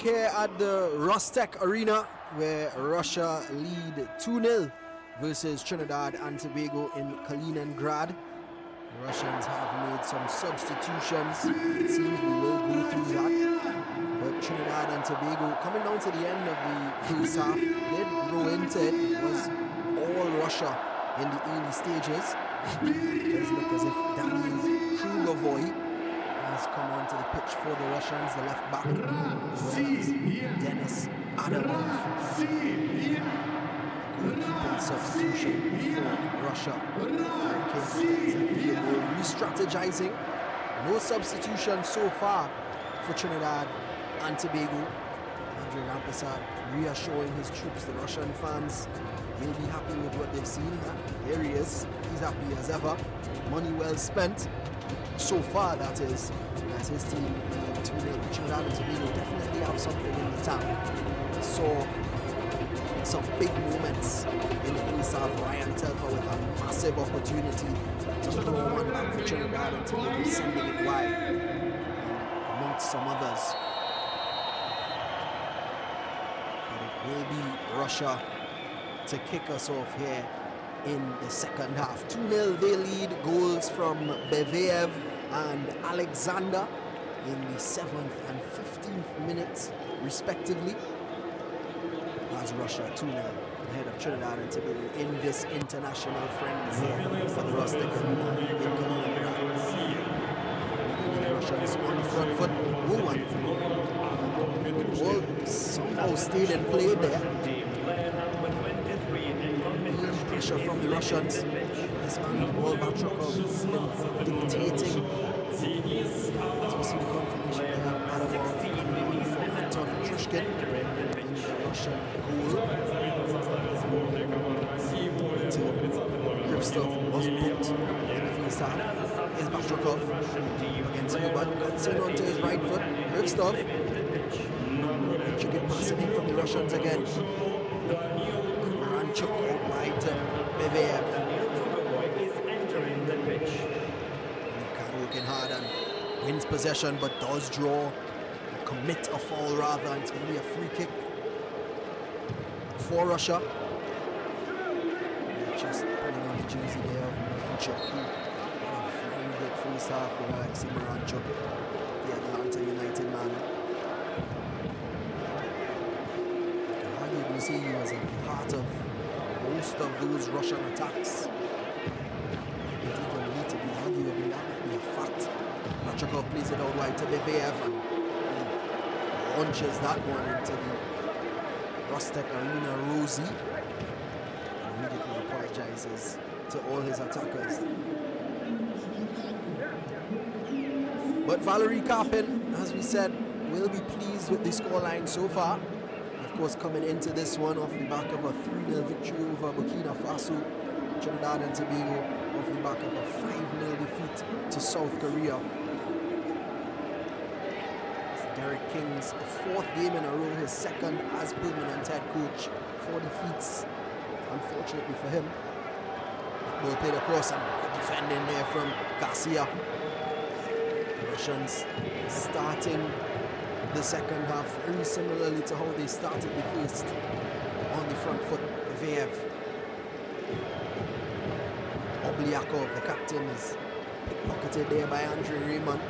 here at the Rostec Arena, where Russia lead 2-0 versus Trinidad and Tobago in Kaliningrad. The Russians have made some substitutions. It seems we will go through that. But Trinidad and Tobago, coming down to the end of the first half, did grow into it. It was all Russia in the early stages. It does look as if Daniel Krugovoy has come onto the pitch for the Russians, the left back, as well as Denis Adamov. Goalkeeping substitution for Russia. Re-strategizing. No substitution so far for Trinidad and Tobago. Andre Rampersad reassuring his troops, the Russian fans, he'll be happy with what they've seen. There he is. He's happy as ever. Money well spent. So far, that is, as his team Trinidad and Tobago definitely have something in the tank. Saw some big moments in the first half. Ryan Telfer with a massive opportunity to throw one back for Trinidad and Tobago, sending it wide, amongst some others. But it will be Russia to kick us off here in the second half. 2-0 they lead. Goals from Beveev and Alexander in the 7th and 15th minutes respectively, as Russia 2-0 ahead of Trinidad and Tobago in this international friendly for the Rostec Arena in Kaliningrad. The Russians on the front foot. Ball somehow stayed in play there. Pressure from the Russians. This man, ball back Trukov, dictating. As we see the confirmation there, Adamov from Anton Petrushkin in the Russian goal. Krivstov was booked in the first half. Is Batrukov against Hubat, cuts in onto his right foot. Krivstov. Petrushkin passing in from the Russians again. Chuk out wide to Beveev. Working hard and wins possession, but does draw, commit a foul rather, and it's going to be a free kick for Russia. They're just pulling on the jersey there of Miranchuk, who had a very good first half with Alexei Miranchuk, the Atlanta United man. You can hardly say he was at the heart of most of those Russian attacks. It even need to be arguably, that might be a fact. Machakov plays it out wide to Beveev and launches that one into the Rostec Arena Rosie. And immediately apologizes to all his attackers. But Valery Karpin, as we said, will be pleased with the scoreline so far. Of course, coming into this one off the back of a 3-0 victory over Burkina Faso, Trinidad and Tobago off the back of a 5-0 defeat to South Korea. It's Derek King's 4th game in a row, his 2nd as permanent head coach. 4 defeats, unfortunately for him. Ball played across and good defending there from Garcia. The Russians starting the second half very similarly to how they started the first, on the front foot. Beveev. Obliakov, the captain, is pickpocketed there by Andre Raymond,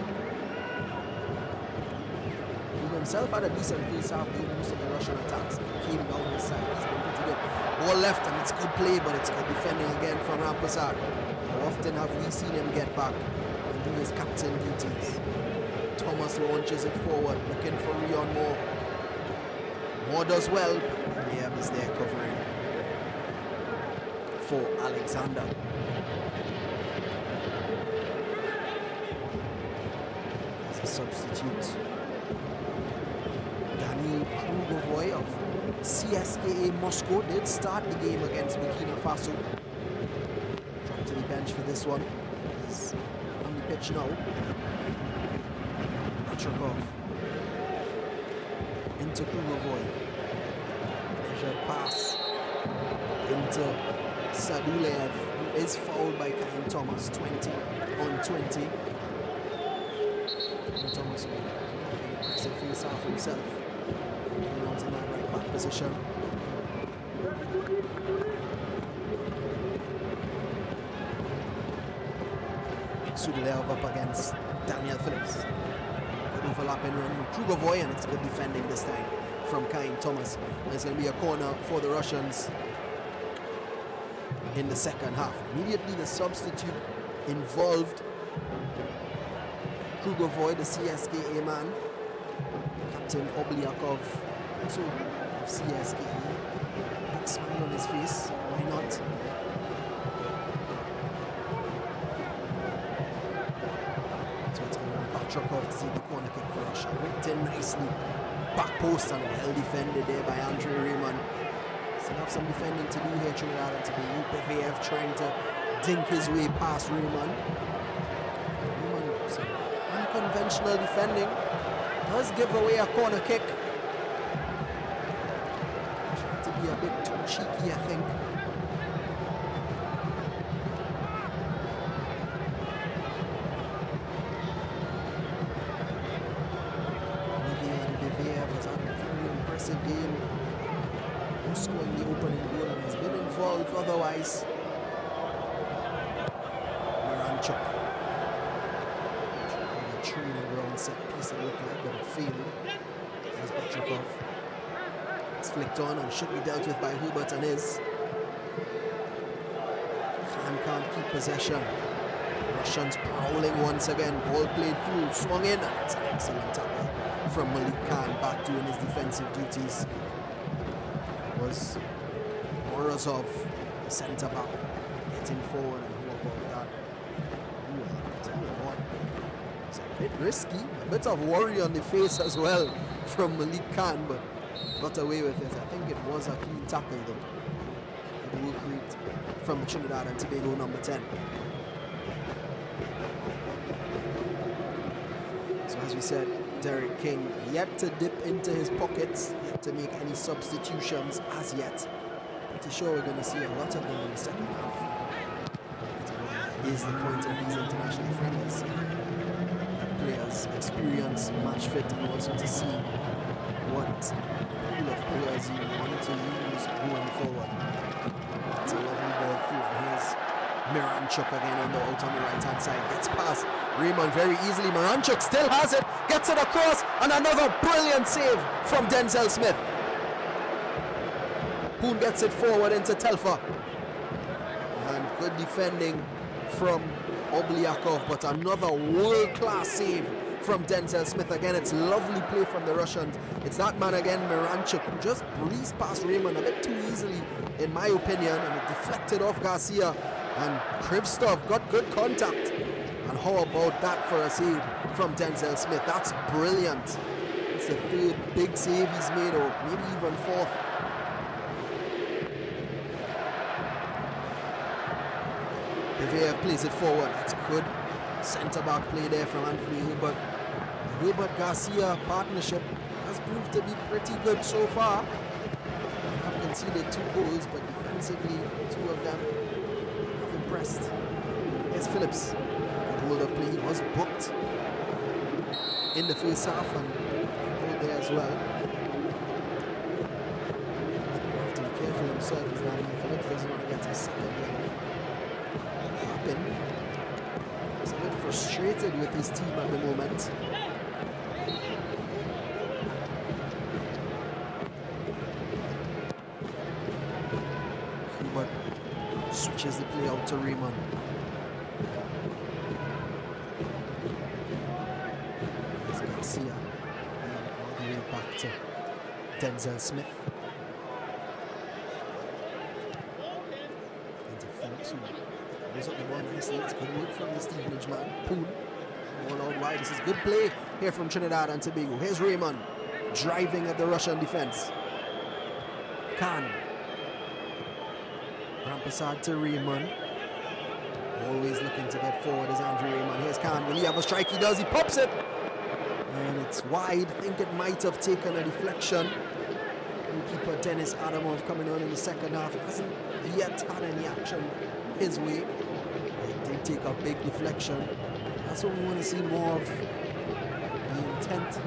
who himself had a decent first half, though most of the Russian attacks came down his side. He's been pretty good. Ball left, and it's good play, but it's good defending again from Rampersad. How often have we seen him get back and do his captain duties? Thomas launches it forward, looking for Rion Moore. Moore does well. Beveev is there covering for Alexander. As a substitute, Daniel Krugovoy of CSKA Moscow did start the game against Burkina Faso. Dropped to the bench for this one. He's on the pitch now. Chukov into Krugovoy. Measured pass into Sadulev, who is fouled by Kyle Thomas. 20 on 20. Thomas will impressive first half himself. Playing out in that right back position. Sudilev up against Daniel Phillips. Good overlapping run with Krugovoy, and it's good defending this time from Kyle Thomas. And it's going to be a corner for the Russians in the second half. Immediately the substitute involved Krugovoy, the CSKA man. Captain Obliakov, also of CSKA. Big smile on his face. Why not? Chukov to see the corner kick for Russia. Whipped in nicely. Back post and well defended there by Andre Raymond. Still have some defending to do here, Trinidad and Tobago. Beviev trying to dink his way past Raymond. Raymond, some unconventional defending. Does give away a corner kick. Trying to be a bit too cheeky, I think. Game, scoring the opening goal, and has been involved otherwise. Miranchuk tried a training ground set piece, it looked like, but it failed. As Bachukov, it's flicked on and should be dealt with by Hubert and his. Can't keep possession. Russians prowling once again. Ball played through, swung in, and it's an excellent tackle from Malik Khan, back doing his defensive duties. Was Morozov, the centre back, getting forward, and who about that? Ooh, I'll tell you what, it's a bit risky, a bit of worry on the face as well from Malik Khan, but got away with it. I think it was a clean tackle though. Good work rate from the Trinidad and Tobago number 10. So as we said, Derek King yet to dip into his pockets, yet to make any substitutions as yet. Pretty sure we're going to see a lot of them in the second half. That is the point of these international friendlies. That players experience match fit and also to see what pool of players you want to use going forward. That's a lovely ball through, and here's Miranchuk again on the right hand side. Gets past Raymond very easily. Miranchuk still has it, gets it across, and another brilliant save from Denzel Smith. Poon gets it forward into Telfer. And good defending from Obliakov, but another world-class save from Denzel Smith. Again, it's lovely play from the Russians. It's that man again, Miranchuk, who just breezed past Raymond a bit too easily, in my opinion, and it deflected off Garcia. And Krivstov got good contact. And how about that for a save from Denzel Smith? That's brilliant. It's the third big save he's made, or maybe even fourth. Beviev plays it forward. That's good centre-back play there from Anthony Hubert. The Hubert-Garcia partnership has proved to be pretty good so far. They have conceded 2 goals, but defensively, 2 of them have impressed. Here's Phillips. Good hold-up play. He was booked in the first half and hold there as well. So he have to be careful himself as Daniel Phillips doesn't want to get his second yellow. He's a bit frustrated with his team at the moment. Hubert switches the play out to Raymond. There's Garcia, and all the way back to Denzel Smith. Into Phillips, who goes up the ball nicely. It's good work from the Stevenage man. Poon, all out wide. This is good play here from Trinidad and Tobago. Here's Raymond driving at the Russian defense. Khan. Rampasad to Raymond. Always looking to get forward is Andre Raymond. Here's Khan. Will he have a strike? He does. He pops it. And it's wide. I think it might have taken a deflection. Goalkeeper Dennis Adamov coming on in the second half. Hasn't yet had any action his way. It did take a big deflection. That's what we want to see more of. The intent.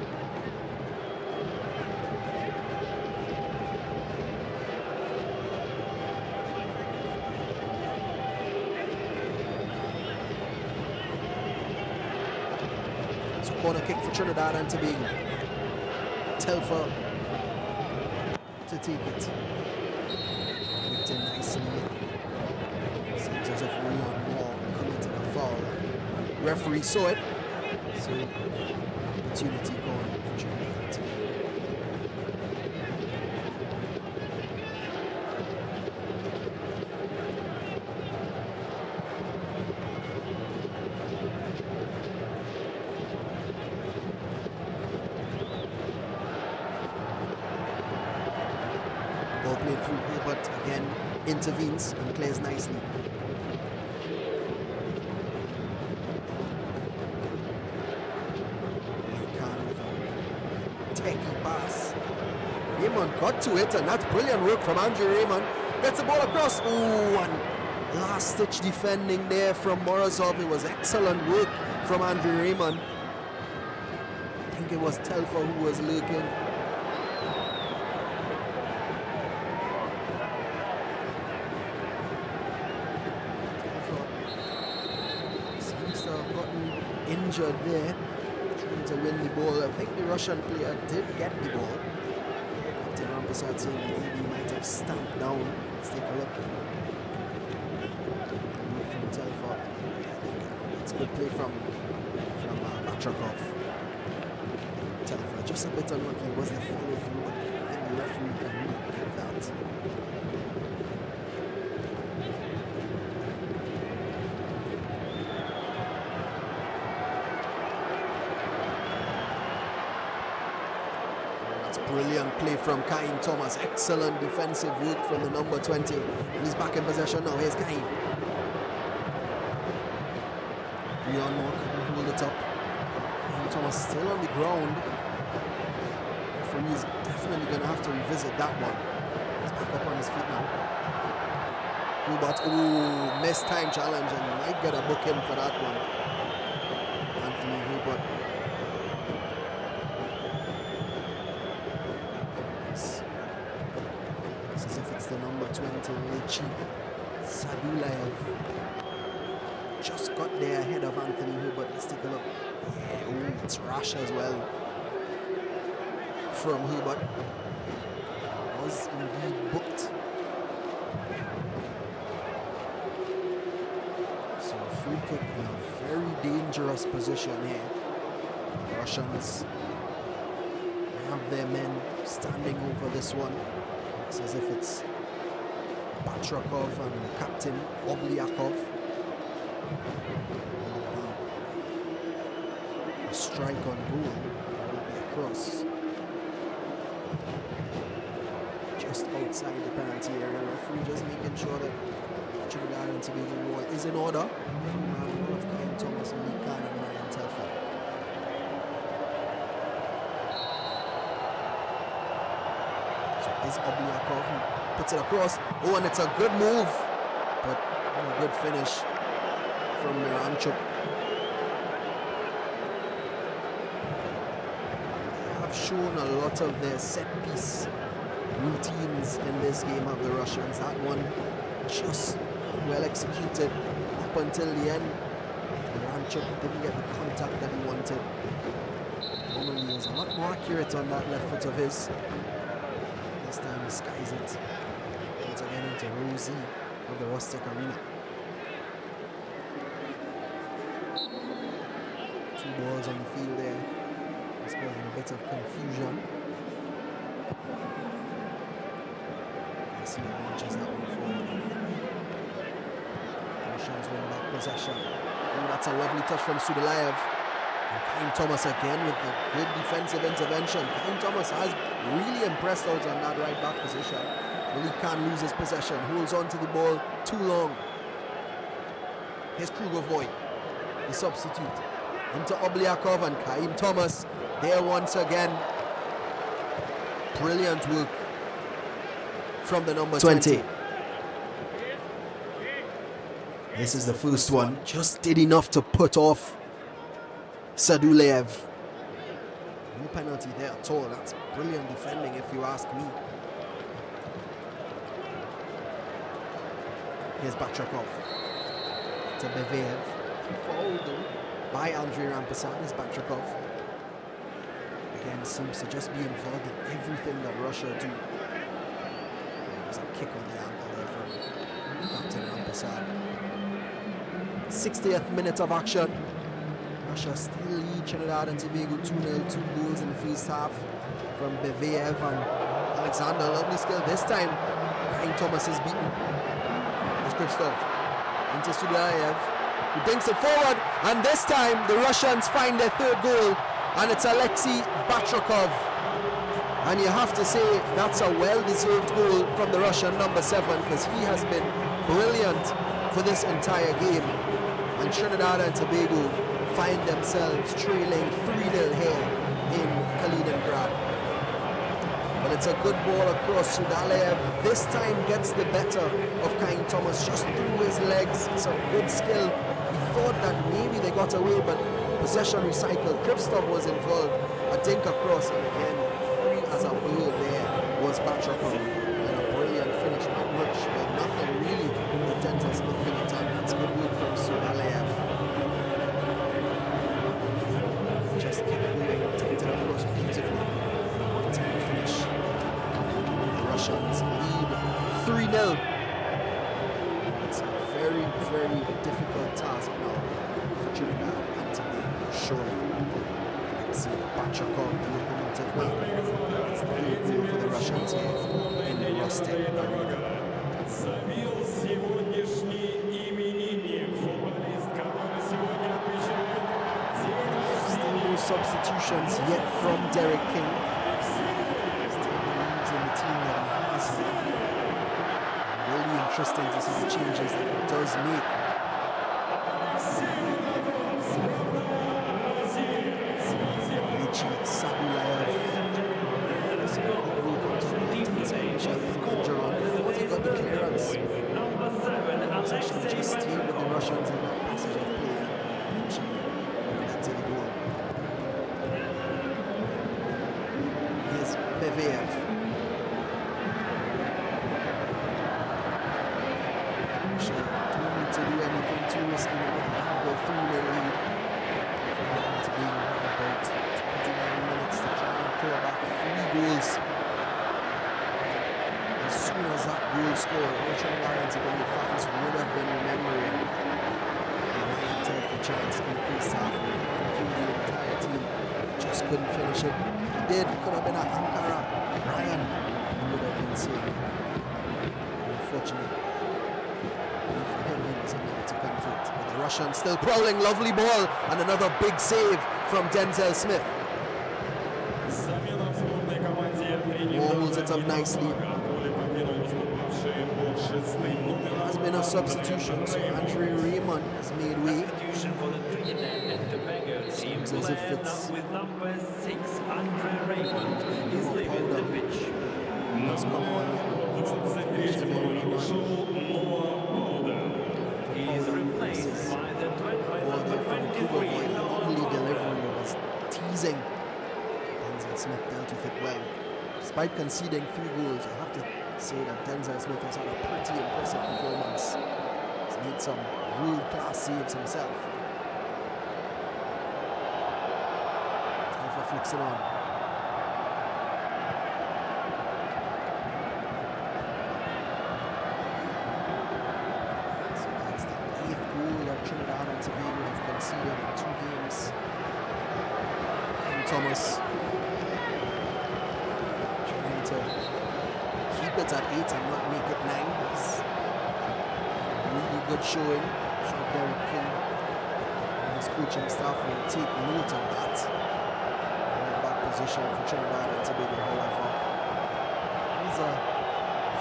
So corner kick for Trinidad and Tobago. Telfer to take it. Whipped in nicely. Seems as if Leon Moore committed a foul. Referee saw it. So opportunity gone for Trinidad and Tobago. Ball played through here, but again intervenes and clears nicely. Techie pass. Raymond got to it, and that's brilliant work from Andrew Raymond. Gets the ball across. Oh, and last-ditch defending there from Morozov. It was excellent work from Andrew Raymond. I think it was Telfer who was lurking. Seems to have gotten injured there, trying to win the ball. I think the Russian player did get the ball. Captain Rampersad saying maybe he might have stamped down. Let's take a look. From Telfer. I think it's a good play from Batrakov. Telfer just a bit unlucky. Was the follow through, but I think the referee can really give that. Brilliant play from Kaim Thomas. Excellent defensive work from the number 20. And he's back in possession now. Here's Kaim. Leon Moore couldn't hold it up. Kaim Thomas still on the ground. Referee is definitely going to have to revisit that one. He's back up on his feet now. Hubert, oh, missed time challenge, and he might get a booking for that one. Anthony Hubert. As if it's the number 20, Lechi Sadulaev. Just got there ahead of Anthony Hubert. Let's take a look. Yeah, oh, it's rash as well from Hubert. Was indeed booked. So a free kick in a very dangerous position here. The Russians have their men standing over this one. It's as if it's Batrakov and the captain Obliakov. A strike on goal will be across. Just outside the penalty area. Referee just making sure that Trinidad and Tobago wall is in order. All of Kaim Thomas, Malik Khan and Ryan Telfer. Is Obliakov who puts it across. Oh, and it's a good move, but a good finish from Miranchuk. They have shown a lot of their set piece routines in this game of the Russians. That one just well executed up until the end. Miranchuk didn't get the contact that he wanted. Normally he's a lot more accurate on that left foot of his. This time he skies it once again into Rosie of the Rustic Arena. Two balls on the field there. It's causing a bit of confusion. I see he launches that one forward. Russians win back possession. Oh, that's a lovely touch from Sudalaev. And Kaim Thomas again with a good defensive intervention. Kaim Thomas has really impressed out on that right back position. Malik Khan loses possession, holds on to the ball too long. Here's Krugovoy, the substitute. Into Obliakov and Kaim Thomas there once again. Brilliant work from the number 20. This is the first one. Just did enough to put off Sadulev. No penalty there at all. That's brilliant defending if you ask me. Here's Batrakov to Bevev. He fouled though. by Andrei Rampersad is Batrakov. Again, seems to just be involved in everything that Russia do. There's a kick on the ankle there from Captain Rampersad. 60th minute of action. Russia still lead Trinidad and Tobago 2-0, 2 goals in the first half from Beveyev and Alexander. Lovely skill this time. Ryan Thomas is beaten. There's Krivstov into Sudyayev, who dinks it forward, and this time the Russians find their third goal, and it's Alexei Batrakov. And you have to say that's a well-deserved goal from the Russian number 7, because he has been brilliant for this entire game. And Trinidad and Tobago find themselves trailing 3-0 here in Kaliningrad. But it's a good ball across. Sudyayev this time gets the better of Kyle Thomas just through his legs. It's a good skill. He thought that maybe they got away, but possession recycled. Krivstov was involved. A dink across, and again, free as a bird there was Batrakov. And a brilliant finish. Not much, but nothing really that Denzel Smith could have done. It's good work from Sudyayev. Just kept going, takes it across beautifully. One-time finish. The Russians lead 3-0. It's a very, very difficult task now for Trinidad and Tobago, surely. Let's see Batrakov, the locomotive man. It's the third goal for the Russians here in the Rostec Arena. Substitutions yet from Derek King. Still believes in the team that he has. Really interesting to see the changes that he does make. Lechi Sabulayev. Wasn't got the clearance. It's actually just stayed with the Russians in that passage of play. Beveyev. Russia don't need to do anything too risky. They have their 3-0 lead. To be about 29 minutes to try and pull back 3 goals. As soon as that goal scored, all Trinidad and Tobago fans would have been remembering the Ryan took the chance in the first half through the entire team. Just couldn't finish it. Did, could have been at Ankara. Ryan would have been saved. Unfortunately, for him, he was unable to convert. But the Russians still prowling, lovely ball, and another big save from Denzel Smith. Holds it up nicely. There has been a substitution, so Andrei Raymond has made way. Seems as if it's with number 6, Andrei Raymond is leaving the pitch. Let's come on. He is replaced by the number 23. Lovely delivery was teasing. Denzel Smith dealt with it well. Despite conceding 3 goals, I have to say that Denzel Smith has had a pretty impressive performance. He's made some world-class saves himself. Flicks it on. So that's the 8th goal that Trinidad and Tobago have conceded in 2 games. And Thomas trying to keep it at 8 and not make it 9. It's a really good showing. I'm sure Derek King and his coaching staff will take note of that. Position for Trinidad and Tobago, however. It's a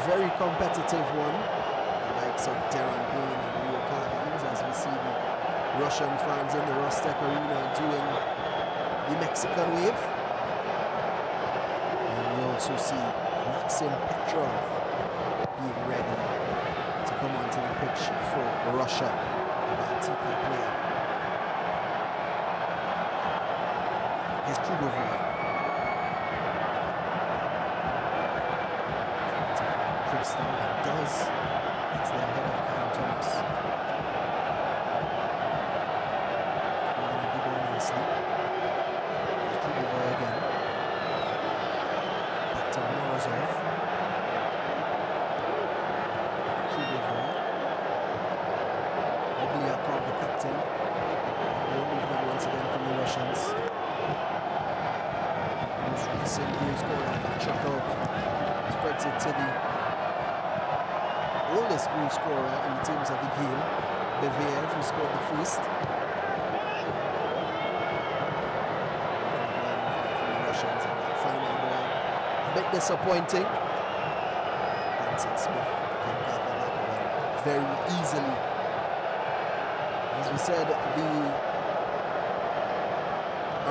very competitive one. The likes of Darren Payne and Rio Cardines, as we see the Russian fans in the Rostec Arena doing the Mexican wave. And we also see Maxim Petrov being ready to come onto the pitch for Russia, the Baltic player. Here's Krugovoy. Krivstov does. It's the head of Kyle Thomas. Promising goal scorer, Chukov spreads it to the oldest goal scorer in the terms of the game, Beviev, who scored the first. Russians in that final ball. A bit disappointing. Benson Smith can gather that one very easily. As we said, the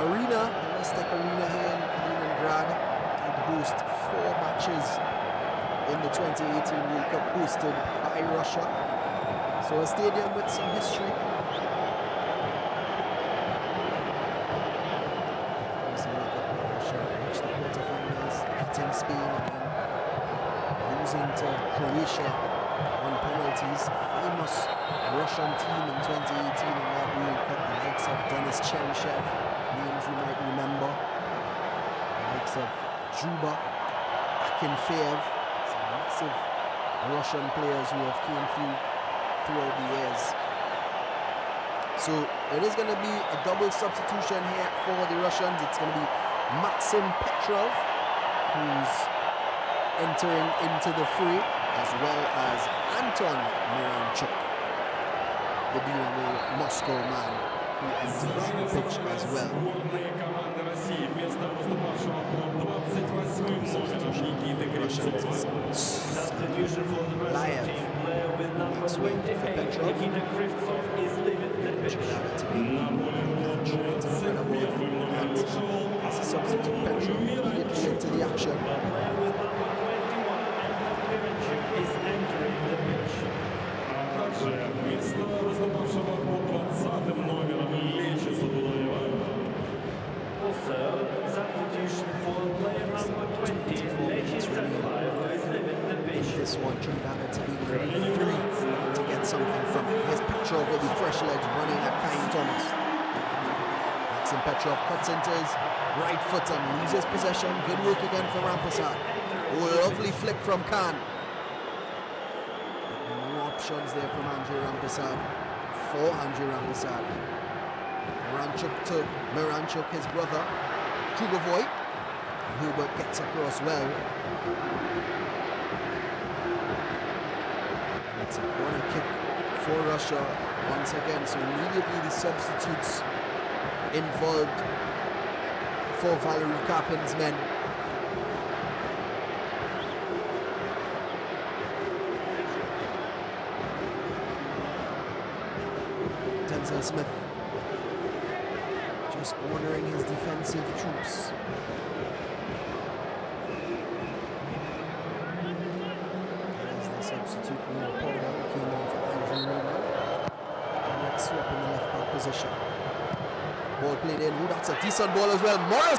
arena, the Aztec Arena here in Trinidad, did host 4 matches in the 2018 World Cup hosted by Russia. So a stadium with some history. Russia reached the quarterfinals, beating Spain and then losing to Croatia on penalties. Famous Russian team in 2018 in that World Cup, the likes of Denis Cheryshev, names you might remember, the likes of Juba, Akinfeev, some massive Russian players who have came throughout the years. So it is going to be a double substitution here for the Russians. It's going to be Maxim Petrov, who's entering into the fray, as well as Anton Miranchuk, the Dynamo Moscow man, who enters the pitch as well. Substitution for the Russian team, player with number 28, Nikita Krivtsov, is leaving the pitch. As a substitute, Petrov immediately into the action. Player with number 21, Anton Miranchuk, is entering the pitch. Also, substitution for player number 20, Lechi Sadulayev, who is leaving the pitch. This one, Trinidad had to be three to get something from it. Here's Petrov with the fresh legs running at Kyle Thomas. Maxim Petrov cuts into his right foot and loses possession. Good work again for Rampersad. Oh, lovely flick from Khan. No options there from Andrei Rampersad. For Andrei Rampersad. Miranchuk, his brother, Krugovoy. Hubert gets across well. It's a corner kick for Russia once again. So immediately the substitutes involved for Valery Karpin's men. Denzel Smith just ordering his defensive troops. There's the substitute, Noah Powder, who came on for Andrew Raymond. Direct swap in the left back position. Ball played in. Ooh, that's a decent ball as well. Morris!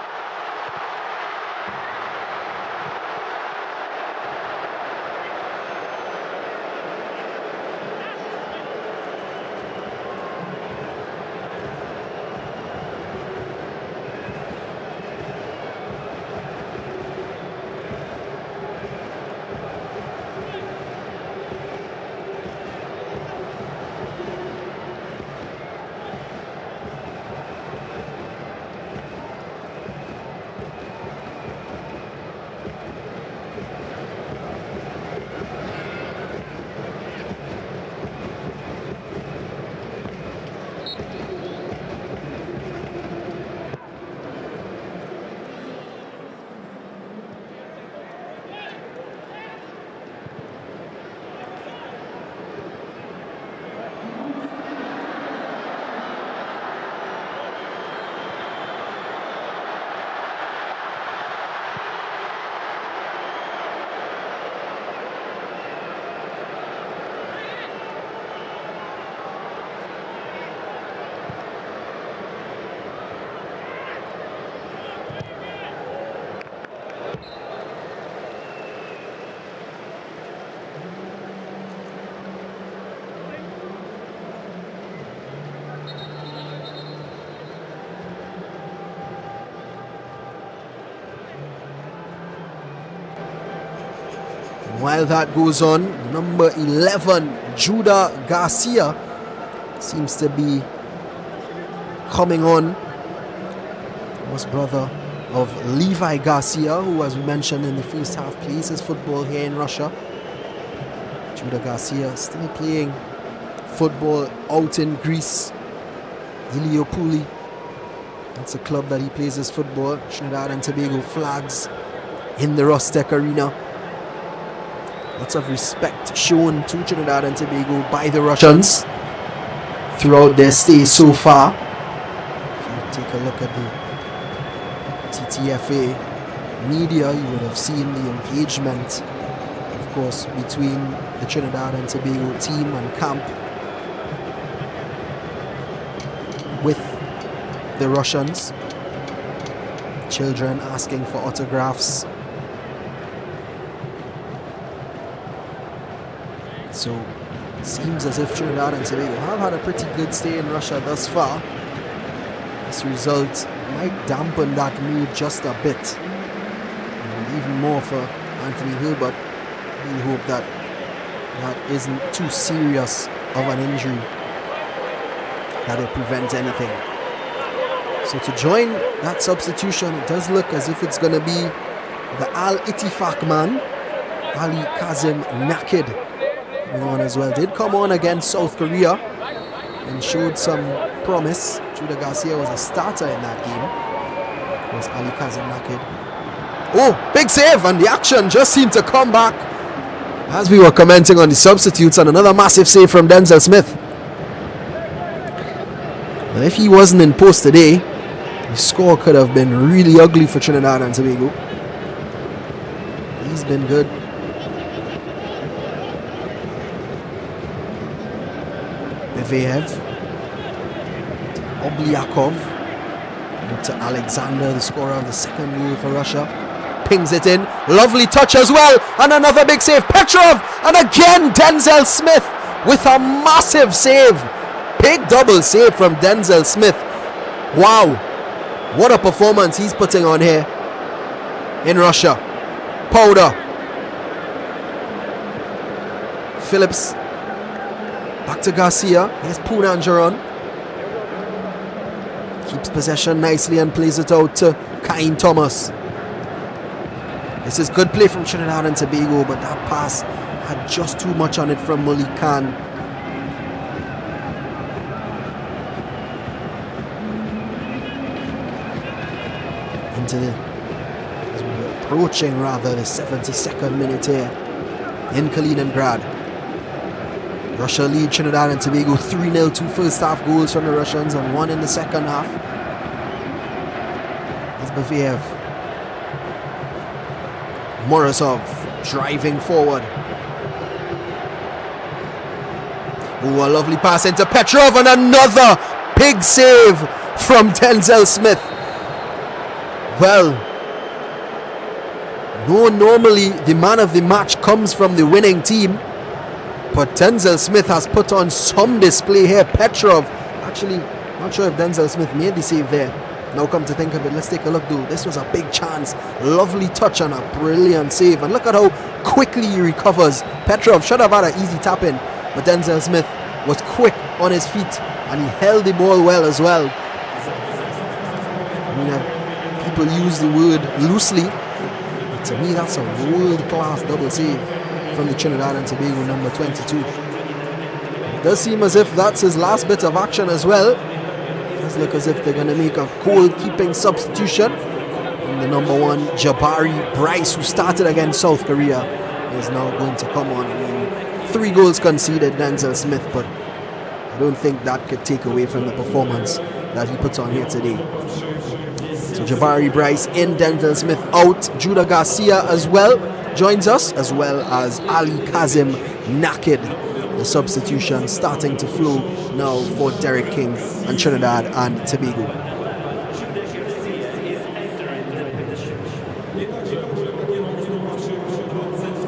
While that goes on, number 11, Judah Garcia, seems to be coming on. His brother of Levi Garcia, who, as we mentioned in the first half, plays his football here in Russia. Judah Garcia still playing football out in Greece. Iliopoli, that's a club that he plays his football. Trinidad and Tobago flags in the Rostec Arena. Lots of respect shown to Trinidad and Tobago by the Russians throughout their stay so far. If you take a look at the TTFA media, you would have seen the engagement, of course, between the Trinidad and Tobago team and camp with the Russians. Children asking for autographs. So it seems as if Trinidad and Tobago have had a pretty good stay in Russia thus far. This result might dampen that mood just a bit. And even more for Anthony Hilbert. We hope that that isn't too serious of an injury that will prevent anything. So to join that substitution, it does look as if it's going to be the Al Ittifaq man, Ali Kazim Nakid, on as well. Did come on against South Korea and showed some promise. Judah Garcia was a starter in that game. It was Ali Kazim Nakid. Oh, big save, and the action just seemed to come back as we were commenting on the substitutes, and another massive save from Denzel Smith. And if he wasn't in post today, the score could have been really ugly for Trinidad and Tobago. He's been good. Beveyev, Obliakov, to Alexander, the scorer of the second goal for Russia. Pings it in, lovely touch as well, and another big save. Petrov, and again Denzel Smith with a massive save. Big double save from Denzel Smith. Wow, what a performance he's putting on here in Russia. Powder, Phillips, back to Garcia. Here's Poonanjaran. Keeps possession nicely and plays it out to Kain Thomas. This is good play from Trinidad and Tobago, but that pass had just too much on it from Malik Khan. Into the, as we're approaching rather, the 72nd minute here in Kaliningrad. Russia lead Trinidad and Tobago 3-0, 2 first half goals from the Russians and 1 in the second half. It's Beveyev. Morozov driving forward. Oh, a lovely pass into Petrov, and another big save from Denzel Smith. Well, no, normally the man of the match comes from the winning team, but Denzel Smith has put on some display here. Petrov, actually, not sure if Denzel Smith made the save there. Now come to think of it, let's take a look though. This was a big chance. Lovely touch and a brilliant save. And look at how quickly he recovers. Petrov should have had an easy tap in, but Denzel Smith was quick on his feet and he held the ball well as well. I mean, people use the word loosely, but to me that's a world-class double save from the Trinidad and Tobago number 22. It does seem as if that's his last bit of action as well. It does look as if they're going to make a goalkeeping substitution. And the number 1, Jabari Bryce, who started against South Korea, is now going to come on. 3 goals conceded, Denzel Smith, but I don't think that could take away from the performance that he puts on here today. So Jabari Bryce in, Denzel Smith out. Judah Garcia as well joins us, as well as Ali Kazim Nakid. The substitution starting to flow now for Derek King and Trinidad and Tobago.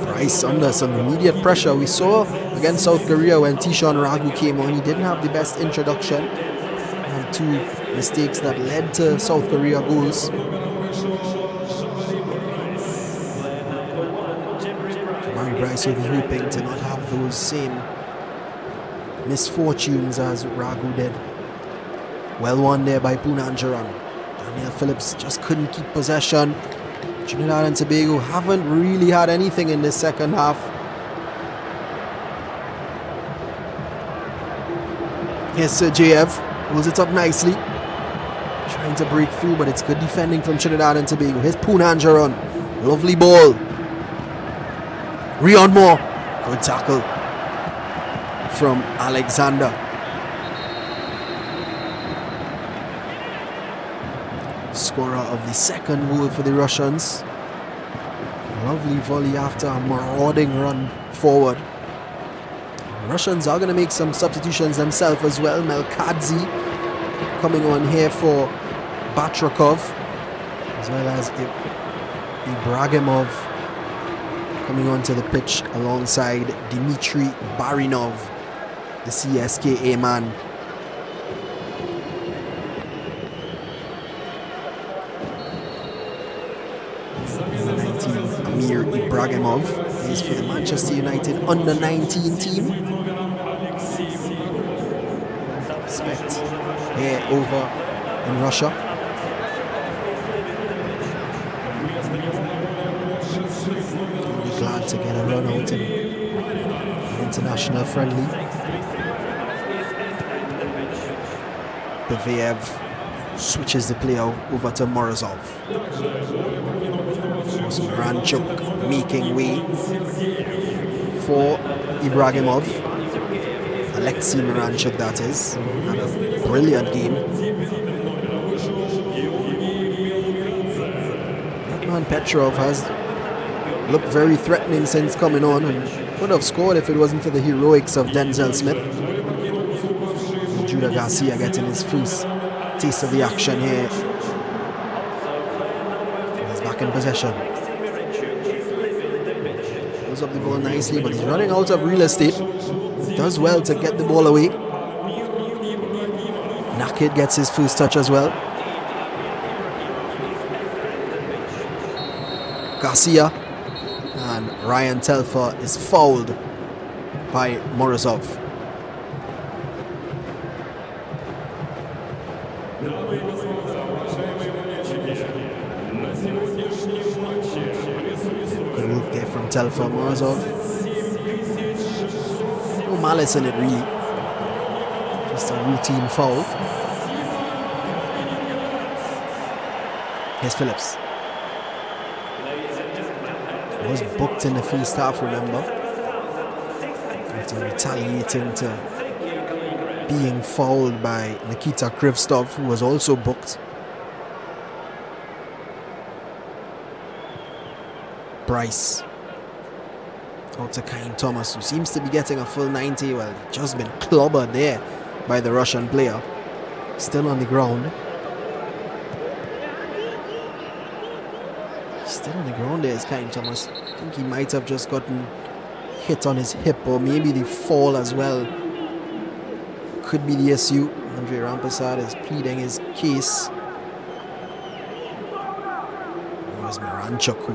Bryce under some immediate pressure. We saw against South Korea when Tishon Ragu came on, he didn't have the best introduction. And 2 mistakes that led to South Korea goals. Jabari Bryce will be hoping to not have those same misfortunes as Ragu did. Well won there by Poonanjaran. Daniel Phillips just couldn't keep possession. Trinidad and Tobago haven't really had anything in this second half. Here's Sir JF, pulls it up nicely. Trying to break through, but it's good defending from Trinidad and Tobago. Here's Poonanjaran, lovely ball. Rion Moore, good tackle from Alexander. Scorer of the second goal for the Russians. Lovely volley after a marauding run forward. The Russians are going to make some substitutions themselves as well. Melkadze coming on here for Batrakov, as well as Ibragimov coming onto the pitch alongside Dmitry Barinov, the CSKA man. Amir Ibragimov is for the Manchester United under-19 team. Expect here over in Russia. I'll be glad to get a run out in an international friendly. Beviev switches the play over to Morozov. Miranchuk making way for Ibragimov. Alexei Miranchuk, that is. Had a brilliant game. That man Petrov has looked very threatening since coming on, and would have scored if it wasn't for the heroics of Denzel Smith. Judah Garcia getting his first taste of the action here. He's back in possession. Pulls up the ball nicely, but he's running out of real estate. Does well to get the ball away. Naked gets his first touch as well. Garcia and Ryan Telfer is fouled by Morozov. Good move there from Telfer. Morozov, no malice in it really, just a routine foul. Here's Phillips. Was booked in the first half, remember, after retaliating to being fouled by Nikita Krivstov, who was also booked. Bryce out to Kyle Thomas, who seems to be getting a full 90. Well, just been clobbered there by the Russian player. Still on the ground. Still on the ground there is Kyle Thomas. I think he might have just gotten hit on his hip, or maybe the fall as well could be the issue. Andre Rampersad is pleading his case. It was Miranchuk who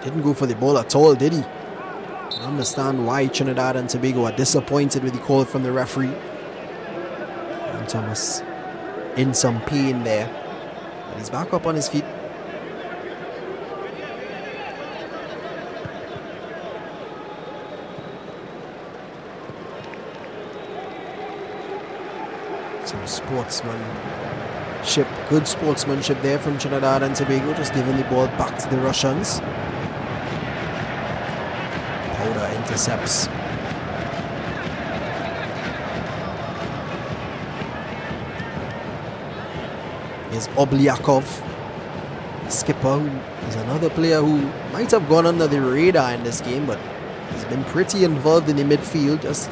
didn't go for the ball at all, did he? I understand why Trinidad and Tobago are disappointed with the call from the referee. And Thomas in some pain there, but he's back up on his feet. Some sportsmanship, good sportsmanship there from Trinidad and Tobago, just giving the ball back to the Russians. Powder intercepts. Here's Oblyakov, skipper, who is another player who might have gone under the radar in this game, but he's been pretty involved in the midfield, just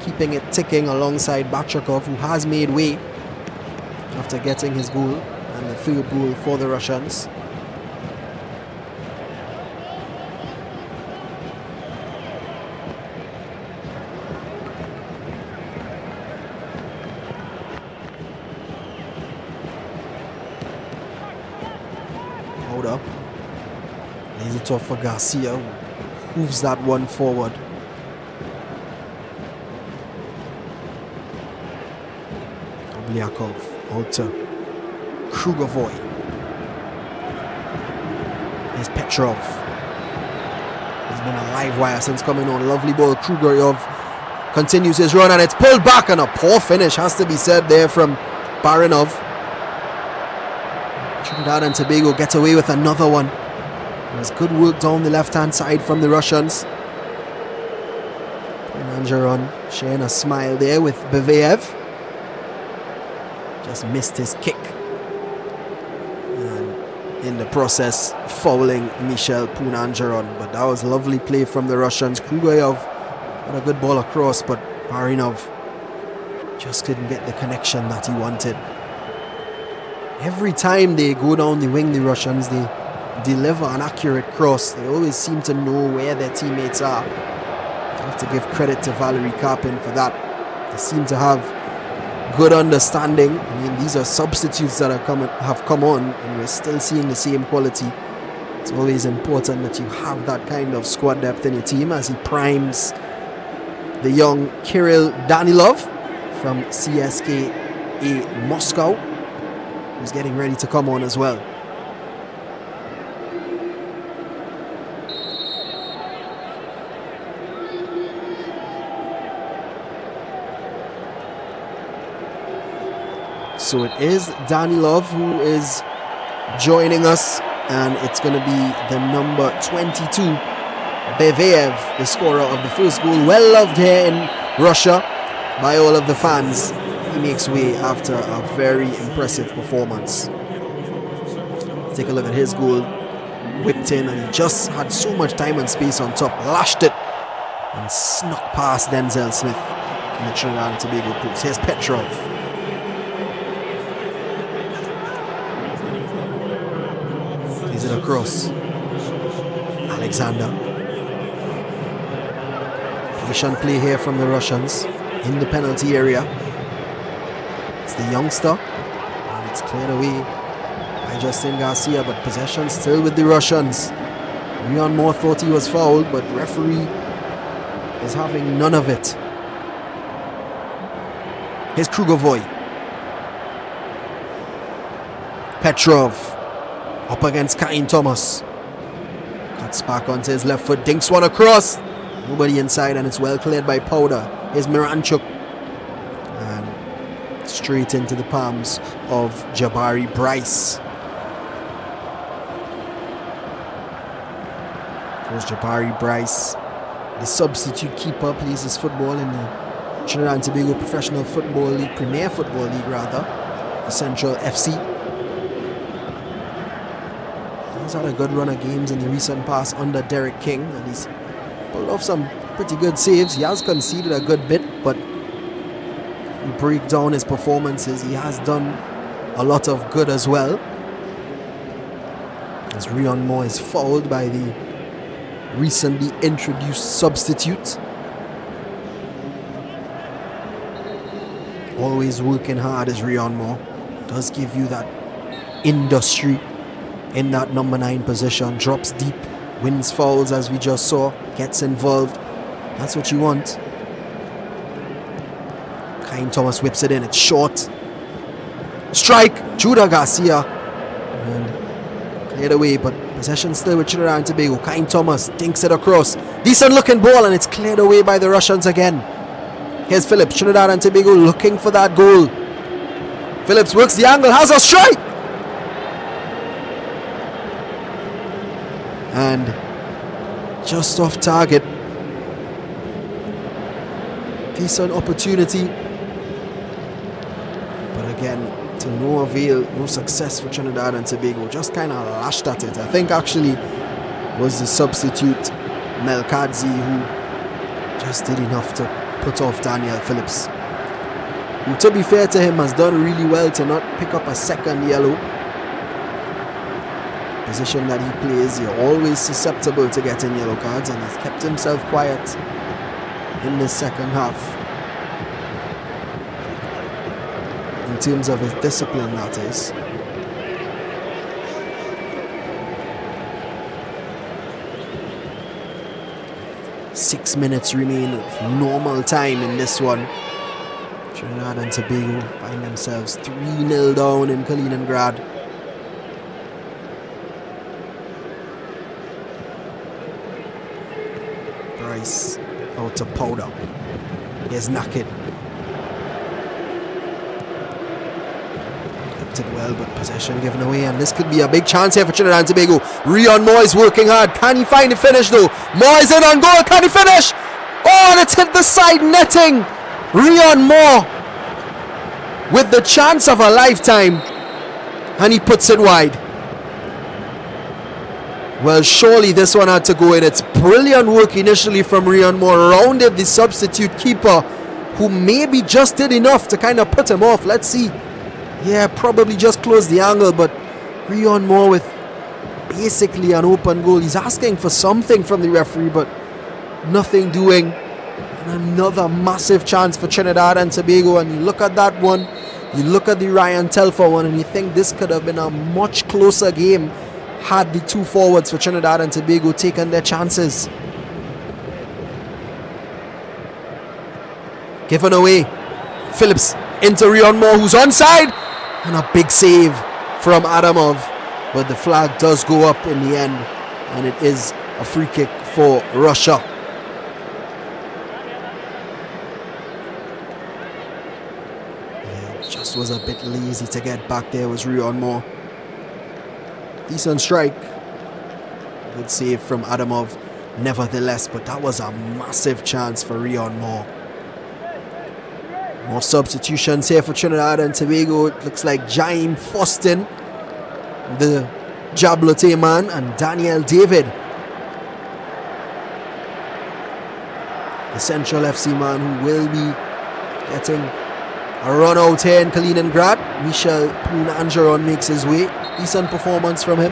keeping it ticking alongside Batrakov, who has made way after getting his goal, and the third goal for the Russians. Hold up. Lays it off for Garcia, who moves that one forward. Oblyakov out to Krugovoy. Here's Petrov. He's been a live wire since coming on. Lovely ball. Krugoryov continues his run and it's pulled back, and a poor finish has to be said there from Barinov. Trinidad and Tobago get away with another one. There's good work down the left-hand side from the Russians. Angeron sharing a smile there with Beveev. Just missed his kick. And in the process, fouling Michel Punangeron. But that was lovely play from the Russians. Krugoryov had a good ball across, but Barinov just couldn't get the connection that he wanted. Every time they go down the wing, the Russians, they deliver an accurate cross. They always seem to know where their teammates are. I have to give credit to Valerie Karpin for that. They seem to have good understanding. I mean, these are substitutes that have come on, and we're still seeing the same quality. It's always important that you have that kind of squad depth in your team, as he primes the young Kirill Danilov from CSKA Moscow, who's getting ready to come on as well. So it is Danilov who is joining us, and it's going to be the number 22, Beveev, the scorer of the first goal. Well loved here in Russia by all of the fans. He makes way after a very impressive performance. Take a look at his goal. Whipped in, and he just had so much time and space on top. Lashed it and snuck past Denzel Smith in the Trinidad and Tobago post. Here's Petrov. Plays it across. Alexander. Patient play here from the Russians in the penalty area. It's the youngster, and it's cleared away by Justin Garcia, but possession still with the Russians. Rion Moore thought he was fouled, but referee is having none of it. Here's Krugovoy. Petrov up against Cain Thomas. Cuts back onto his left foot, dinks one across. Nobody inside, and it's well cleared by Powder. Here's Miranchuk. And straight into the palms of Jabari Bryce. There's Jabari Bryce. The substitute keeper plays his football in the Trinidad and Tobago Professional Football League, Premier Football League rather, for Central FC. He's had a good run of games in the recent past under Derek King, and he's pulled off some pretty good saves. He has conceded a good bit, but if you break down his performances, he has done a lot of good as well. As Rion Moore is fouled by the recently introduced substitute. Always working hard as Rion Moore. Does give you that industry in that number 9 position. Drops deep, wins fouls as we just saw, gets involved. That's what you want. Cain Thomas whips it in, it's short. Strike, Judah Garcia. And cleared away, but possession still with Trinidad and Tobago. Cain Thomas dinks it across. Decent looking ball, and it's cleared away by the Russians again. Here's Phillips, Trinidad and Tobago looking for that goal. Phillips works the angle, has a strike! And just off target. Decent opportunity. But again, to no avail, no success for Trinidad and Tobago. Just kind of lashed at it. I think actually was the substitute Melkadze who just did enough to put off Daniel Phillips, who, to be fair to him, has done really well to not pick up a second yellow. Position that he plays, you're always susceptible to getting yellow cards, and he's kept himself quiet in the second half. In terms of his discipline, that is. "6 minutes remain of normal time in this one. Trinidad and Tobago find themselves 3-0 down in Kaliningrad. Bryce out to Powder. Here's Naked. Kept it well, but possession given away, and this could be a big chance here for Trinidad and Tobago. Rion Moore is working hard. Can he find the finish though? Moore is in on goal. Can he finish? Oh, and it's hit the side netting. Rion Moore with the chance of a lifetime, and he puts it wide. Well, surely this one had to go in. It's brilliant work initially from Rion Moore. Rounded the substitute keeper, who maybe just did enough to kind of put him off. Let's see. Yeah, probably just closed the angle, but Rion Moore with basically an open goal. He's asking for something from the referee, but nothing doing. And another massive chance for Trinidad and Tobago. And you look at that one, you look at the Ryan Telfer one, and you think this could have been a much closer game had the two forwards for Trinidad and Tobago taken their chances. Given away. Phillips into Rion Moore, who's onside, and a big save from Adamov. But the flag does go up in the end, and it is a free kick for Russia. Just was a bit lazy to get back there, was Rion Moore. Decent strike. Good save from Adamov nevertheless, but that was a massive chance for Rion Moore. More substitutions here for Trinidad and Tobago. It looks like Jaime Fostin, the Jablote man, and Daniel David, the Central FC man, who will be getting a run out here in Kaliningrad. Michel Poon-Angeron makes his way. Decent performance from him.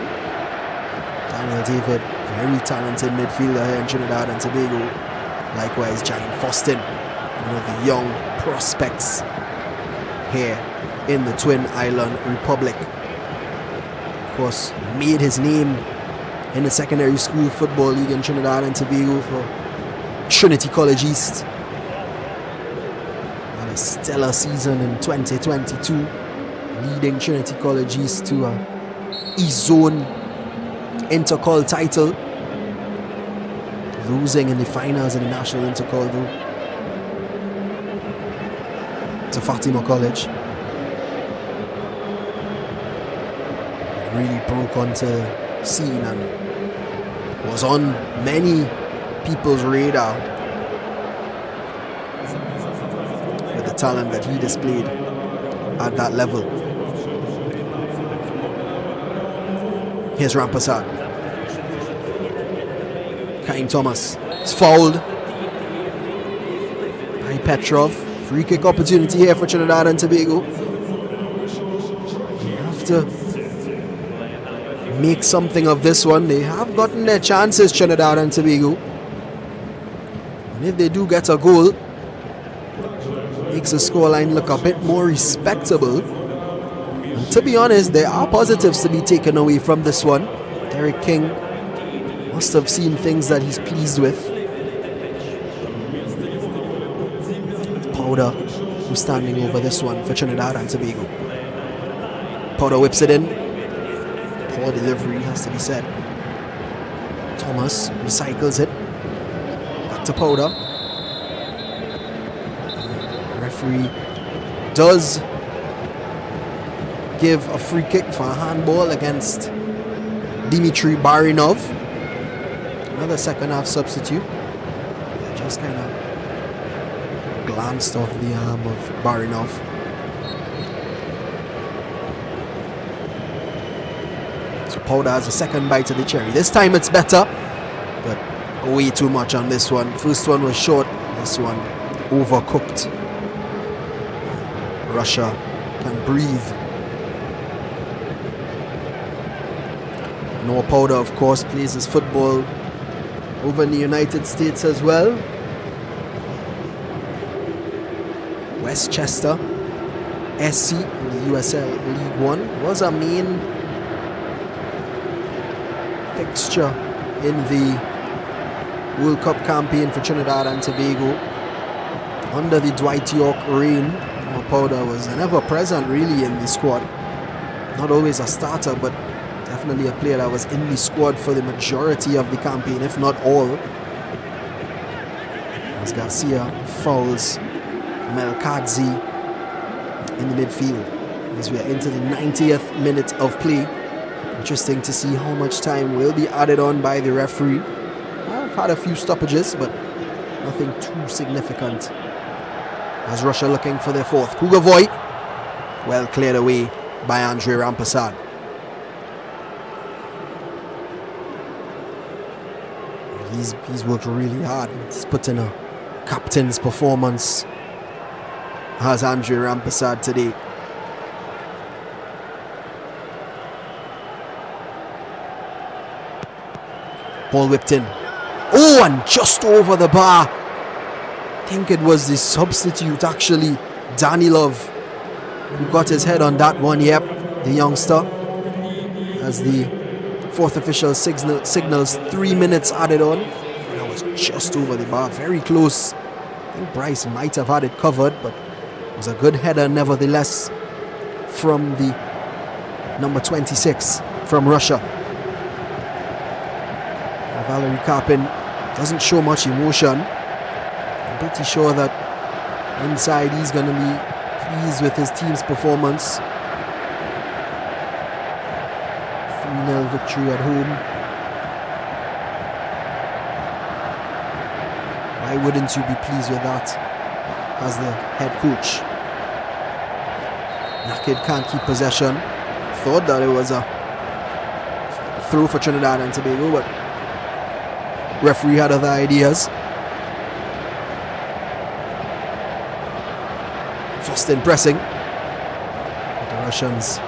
Daniel David, very talented midfielder here in Trinidad and Tobago. Likewise, Jaime Fostin, one of the young prospects here in the Twin Island Republic. Of course, made his name in the secondary school football league in Trinidad and Tobago for Trinity College East. Had a stellar season in 2022, leading Trinity College East to a East Zone Intercol title, losing in the finals in the National Intercol though to Fatima College. It really broke onto the scene and was on many people's radar with the talent that he displayed at that level. Here's Rampasad. Kaim Thomas is fouled by Petrov. Free kick opportunity here for Trinidad and Tobago. They have to make something of this one. They have gotten their chances, Trinidad and Tobago. And if they do get a goal, makes the scoreline look a bit more respectable. And to be honest, there are positives to be taken away from this one. Derek King must have seen things that he's pleased with. Powder, who's standing over this one for Trinidad and Tobago. Powder whips it in. Poor delivery, has to be said. Thomas recycles it. Back to Powder. The referee does give a free kick for a handball against Dmitry Barinov. Another second half substitute. Yeah, just kind of glanced off the arm of Barinov. So Powder has a second bite of the cherry. This time it's better, but way too much on this one. First one was short, this one overcooked. Russia can breathe. Noah Powder, of course, plays his football over in the United States as well. Westchester SC in the USL League One was a main fixture in the World Cup campaign for Trinidad and Tobago under the Dwight York reign. Powder was never present really in the squad. Not always a starter, but definitely a player that was in the squad for the majority of the campaign, if not all. As Garcia fouls Melkadzi in the midfield as we are into the 90th minute of play. Interesting to see how much time will be added on by the referee. I've had a few stoppages, but nothing too significant. As Russia looking for their fourth. Kugavoy, well cleared away by Andre Rampersad. He's worked really hard. He's put in a captain's performance as Andre Rampersad today. Ball whipped in. Oh, and just over the bar. I think it was the substitute actually, Danilov, who got his head on that one. Yep, the youngster. As the fourth official signals 3 minutes added on. That was just over the bar, very close. I think Bryce might have had it covered, but it was a good header nevertheless from the number 26 from Russia. Valery Karpin doesn't show much emotion. I'm pretty sure that inside he's going to be pleased with his team's performance. 3-0 victory at home. Why wouldn't you be pleased with that as the head coach? Naked can't keep possession. Thought that it was a throw for Trinidad and Tobago, but referee had other ideas. Fostin pressing. But the Russians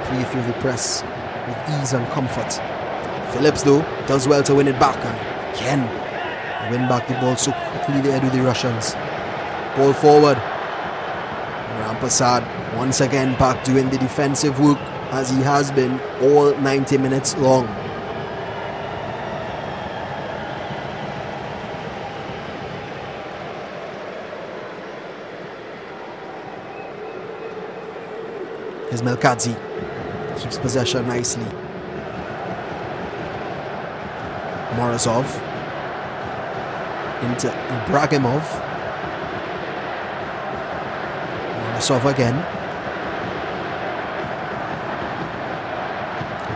play through the press with ease and comfort. Phillips though does well to win it back, and again they win back the ball so quickly there do the Russians. Ball forward. Rampersad once again back doing the defensive work as he has been all 90 minutes long. Here's Melkadzi, keeps possession nicely. Morozov into Ibrahimov. Morozov again.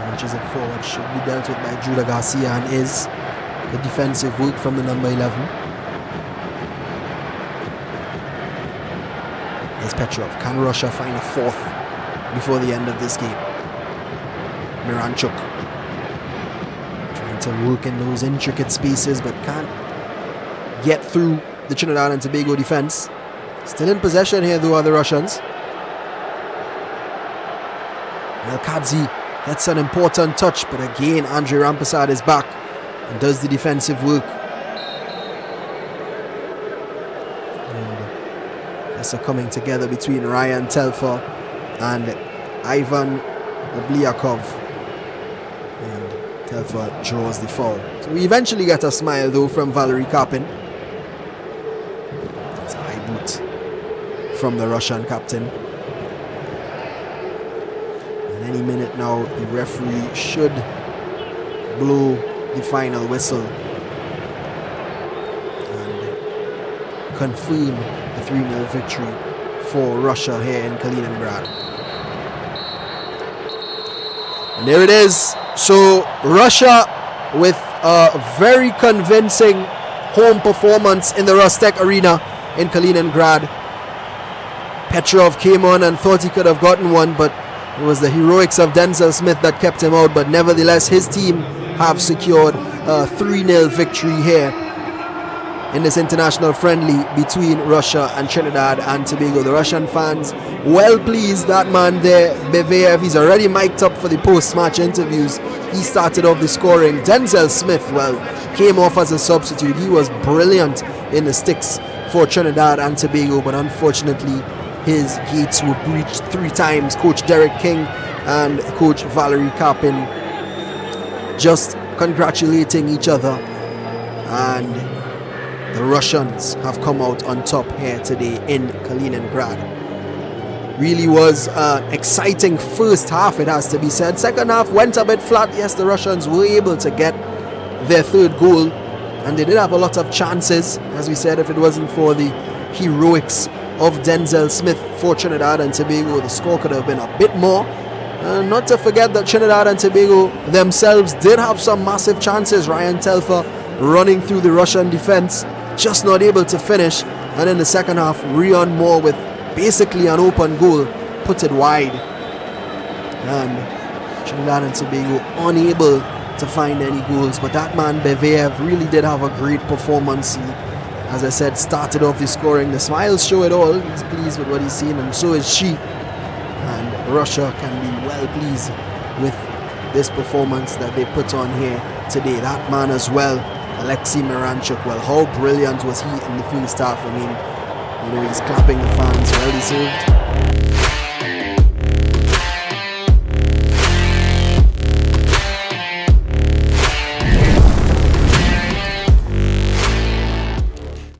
Launches it forward, should be dealt with by Judah Garcia, and is the defensive work from the number 11. Here's Petrov. Can Russia find a fourth before the end of this game? Miranchuk trying to work in those intricate spaces but can't get through the Trinidad and Tobago defense. Still in possession here though are the Russians. Melkadzi gets an important touch, but again Andre Rampersad is back and does the defensive work. And there's a coming together between Ryan Telfer and Ivan Obliakov, and Telfer draws the foul. So we eventually get a smile though from Valery Karpin. It's a high boot from the Russian captain. And any minute now the referee should blow the final whistle and confirm the 3-0 victory for Russia here in Kaliningrad. And there it is. So Russia with a very convincing home performance in the Rostec Arena in Kaliningrad. Petrov came on and thought he could have gotten one, but it was the heroics of Denzel Smith that kept him out. But nevertheless, his team have secured a 3-0 victory here in this international friendly between Russia and Trinidad and Tobago. The Russian fans well pleased. That man there, Beveyev, he's already mic'd up for the post-match interviews. He started off the scoring. Denzel Smith, well, came off as a substitute. He was brilliant in the sticks for Trinidad and Tobago, but unfortunately his gates were breached 3 times. Coach Derek King and Coach Valery Karpin just congratulating each other, and the Russians have come out on top here today in Kaliningrad. Really was an exciting first half, it has to be said. Second half went a bit flat. Yes, the Russians were able to get their third goal, and they did have a lot of chances. As we said, if it wasn't for the heroics of Denzel Smith for Trinidad and Tobago, the score could have been a bit more. Not to forget that Trinidad and Tobago themselves did have some massive chances. Ryan Telfer running through the Russian defense, just not able to finish. And in the second half, Rion Moore with basically an open goal put it wide, and Trinidad and Tobago unable to find any goals. But that man Beveev really did have a great performance. He, as I said, started off the scoring. The smiles show it all. He's pleased with what he's seen, and so is she. And Russia can be well pleased with this performance that they put on here today. That man as well, Alexei Miranchuk. Well, how brilliant was he in the first half? I mean, you know, he's clapping the fans, well deserved.